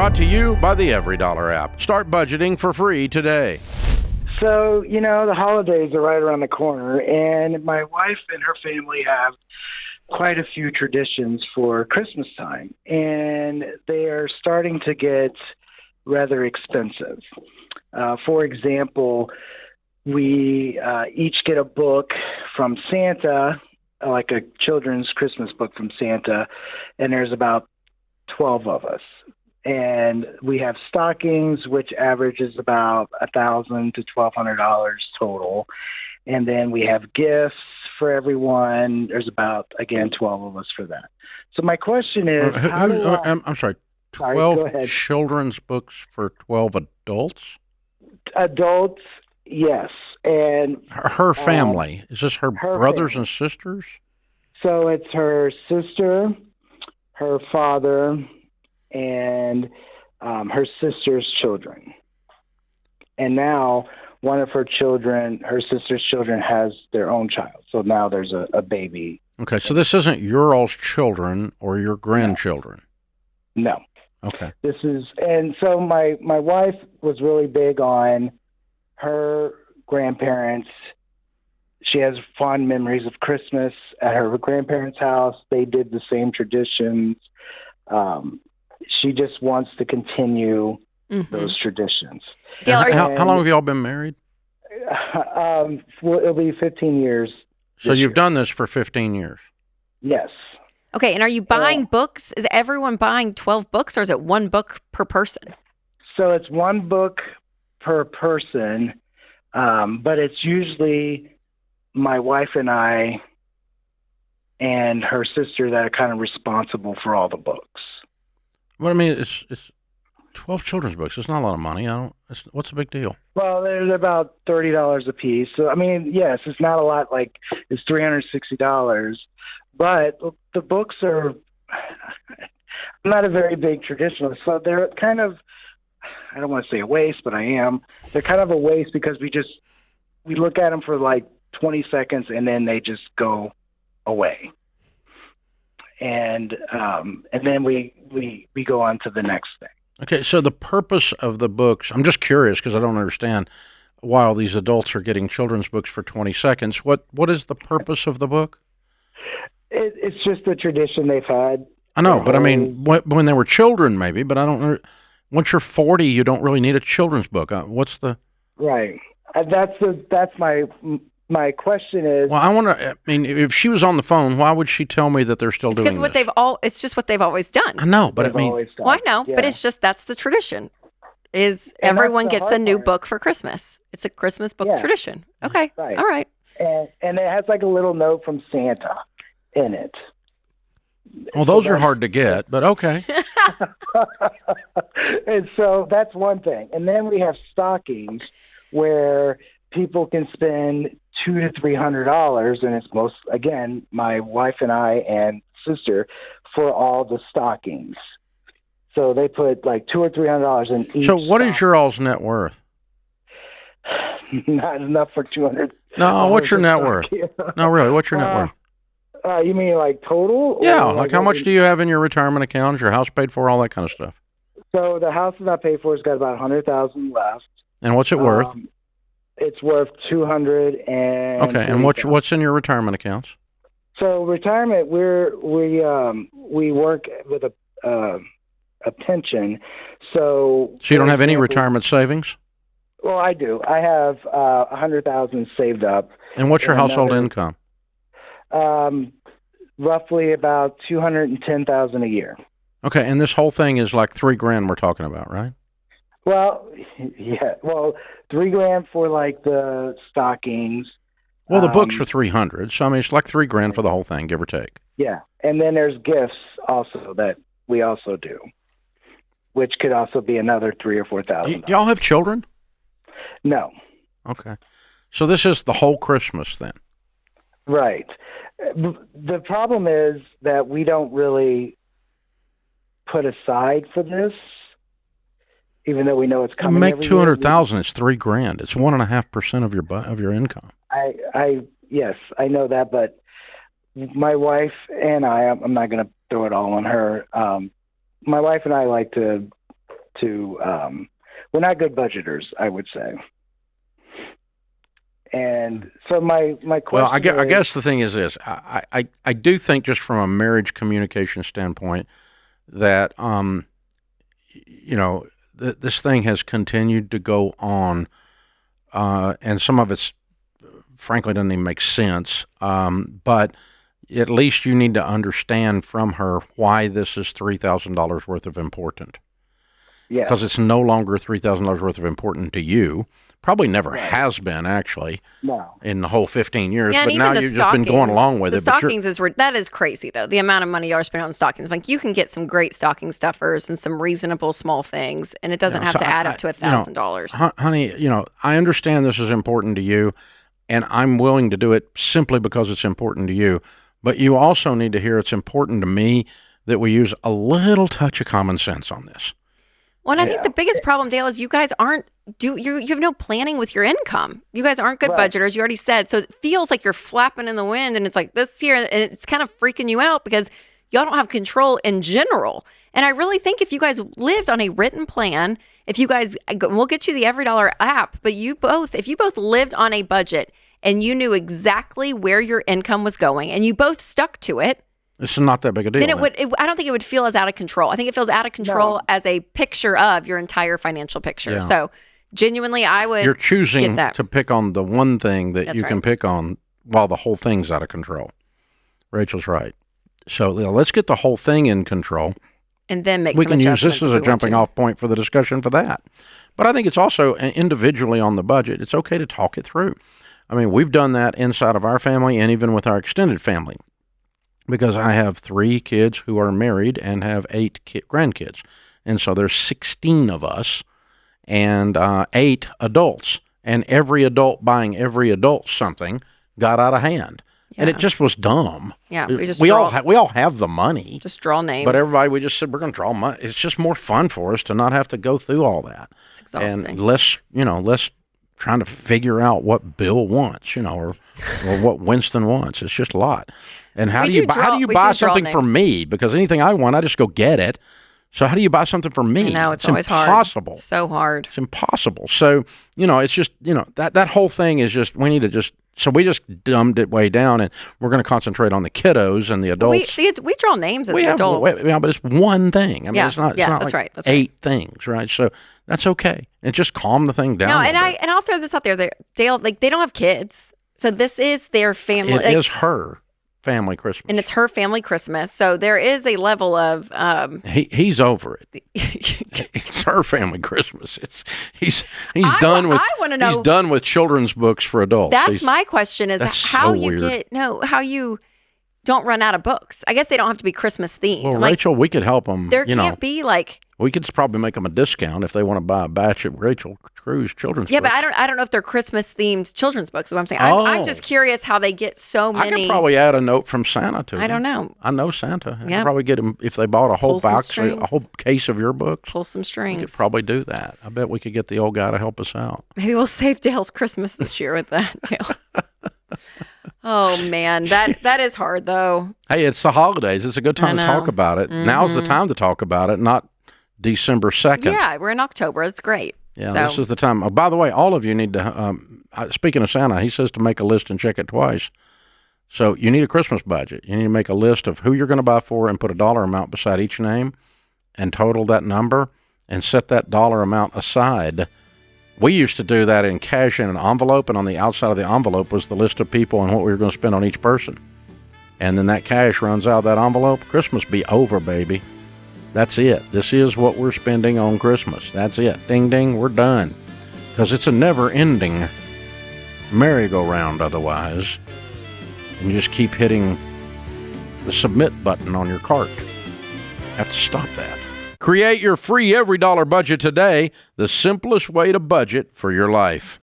Brought to you by the Every Dollar app. Start budgeting for free today. So, the holidays are right around the corner, and my wife and her family have quite a few traditions for Christmas time, and they are starting to get rather expensive. For example, we each get a book from Santa, like a children's Christmas book from Santa, and there's about 12 of us. And we have stockings, which averages about $1,000 to $1,200 total. And then we have gifts for everyone. There's about, again, 12 of us for that. So my question is, I'm sorry, 12 children's books for 12 adults? Adults, yes. And her family, is this her brothers and sisters? So it's her sister, her father, and her sister's children. And now one of her sister's children has their own child. So now there's a baby. Okay, so this isn't your all's children or your grandchildren? No. Okay. And so my wife was really big on her grandparents. She has fond memories of Christmas at her grandparents' house. They did the same traditions. She just wants to continue those traditions. Dale, how long have you all been married? It'll be 15 years. So you've done this for 15 years? Yes. Okay, and are you buying books? Is everyone buying 12 books, or is it one book per person? So it's one book per person, but it's usually my wife and I and her sister that are kind of responsible for all the books. Well, I mean, it's 12 children's books. It's not a lot of money. What's the big deal? Well, they're about $30 a piece. So, I mean, yes, it's not a lot. Like, it's $360. But the books are not a very big traditionalist. So they're kind of, I don't want to say a waste, but I am. They're kind of a waste because we look at them for like 20 seconds and then they just go away. And then we go on to the next thing. Okay, so the purpose of the books, I'm just curious because I don't understand why all these adults are getting children's books for 20 seconds. What is the purpose of the book? It's just a tradition they've had. I know, but I mean, when they were children maybe, but I don't know. Once you're 40, you don't really need a children's book. What's the... Right. That's my question is... Well, I wonder, I mean, if she was on the phone, why would she tell me that they're still doing this? Because it's just what they've always done. I know, but I mean... Well, I know, but it's just, that's the tradition, is everyone gets a new book for Christmas. It's a Christmas book tradition. Okay, right. All right. And it has like a little note from Santa in it. Well, those are hard to get, but okay. And so that's one thing. And then we have stockings where people can spend $200 to $300, and it's again, my wife and I and sister for all the stockings. So they put like $200 or $300 in each. So what is your all's net worth? Not enough for 200. No, what's your net worth? No, really, what's your net worth? You mean like total? Yeah, like how much do you have in your retirement account? Is your house paid for? All that kind of stuff. So the house is not paid for. It's got about $100,000 left. And what's it worth? It's worth $200 and. Okay, and what's in your retirement accounts? So retirement, we work with a pension. So you don't have any retirement savings? Well, I do. I have $100,000 saved up. And what's your household income? Roughly about $210,000 a year. Okay, and this whole thing is like $3,000 we're talking about, right? Well, yeah. Well, $3,000 for like the stockings. Well, the books for $300, so I mean it's like $3,000 for the whole thing, give or take. Yeah, and then there's gifts also that we also do, which could also be another $3,000 or $4,000. Y'all have children? No. Okay, so this is the whole Christmas then. Right. The problem is that we don't really put aside for this, even though we know it's coming. You make $200,000. It's $3,000. It's 1.5% of your income. Yes, I know that, but my wife and I'm not going to throw it all on her. My wife and I like to we're not good budgeters, I would say. And so my question. Well, I guess the thing is this: I do think, just from a marriage communication standpoint, that this thing has continued to go on, and some of it's frankly doesn't even make sense. But at least you need to understand from her why this is $3,000 worth of important. Yeah. Because it's no longer $3,000 worth of important to you. Probably never has been, actually. No. In the whole 15 years. Yeah, but now you've just been going along with it. The stockings that is crazy, though. The amount of money y'all are spending on stockings. Like, you can get some great stocking stuffers and some reasonable small things, and it doesn't have to add up to $1,000. Honey, I understand this is important to you, and I'm willing to do it simply because it's important to you. But you also need to hear it's important to me that we use a little touch of common sense on this. Well, and I think the biggest problem, Dale, is you guys you have no planning with your income. You guys aren't good budgeters. You already said. So it feels like you're flapping in the wind, and it's like this year, and it's kind of freaking you out because y'all don't have control in general. And I really think if you guys lived on a written plan, we'll get you the Every Dollar app, but if you both lived on a budget and you knew exactly where your income was going and you both stuck to it, this is not that big a deal. Then I don't think it would feel as out of control. I think it feels out of control as a picture of your entire financial picture. Yeah. So genuinely, you're choosing to pick on the one thing that you can pick on while the whole thing's out of control. Rachel's right. So let's get the whole thing in control. And then we can use this as a jumping off point for the discussion for that. But I think it's also individually on the budget. It's okay to talk it through. I mean, we've done that inside of our family and even with our extended family. Because I have 3 kids who are married and have 8 grandkids. And so there's 16 of us and 8 adults. And every adult buying every adult something got out of hand. Yeah. And it just was dumb. Yeah, we all have the money. Just draw names. But everybody, we just said, we're going to draw money. It's just more fun for us to not have to go through all that. It's exhausting. And less trying to figure out what Bill wants, or what Winston wants. It's just a lot. And how do you buy something for me? Because anything I want, I just go get it. So how do you buy something for me? No, it's always impossible. Hard. So hard. It's impossible. So, it's just, that whole thing is just, we just dumbed it way down, and we're going to concentrate on the kiddos and the adults. We draw names as adults. Yeah, but it's one thing. I mean, it's not that's like right. That's 8 things, right? So that's okay. And just calm the thing down. No, and I'll throw this out there. Dale, they don't have kids. So this is their family. It is her family Christmas. And it's her family Christmas. So there is a level of he's over it. It's her family Christmas. He's done with I want to know, he's done with children's books for adults. That's my question is how you don't run out of books. I guess they don't have to be Christmas themed. Well, Rachel, we could help them. There can't be like we could probably make them a discount if they want to buy a batch of Rachel Cruz children's books. Yeah, but I don't know if they're Christmas themed children's books. Is what I'm saying. I'm just curious how they get so many. I could probably add a note from Santa to them. I don't know. I know Santa. I could probably get them if they bought a whole box, a whole case of your books. Pull some strings. We could probably do that. I bet we could get the old guy to help us out. Maybe we'll save Dale's Christmas this year with that, Dale. Oh man, that is hard though. Hey, it's the holidays. It's a good time to talk about it. Mm-hmm. Now's the time to talk about it, not December 2nd. Yeah, we're in October. It's great. Yeah, this is the time. Oh, by the way, all of you need to, speaking of Santa, he says to make a list and check it twice. So you need a Christmas budget. You need to make a list of who you're going to buy for and put a dollar amount beside each name and total that number and set that dollar amount aside. We used to do that in cash in an envelope, and on the outside of the envelope was the list of people and what we were going to spend on each person. And then that cash runs out of that envelope. Christmas be over, baby. That's it. This is what we're spending on Christmas. That's it. Ding, ding, we're done. Because it's a never-ending merry-go-round otherwise. And you just keep hitting the submit button on your cart. You have to stop that. Create your free Every Dollar budget today, the simplest way to budget for your life.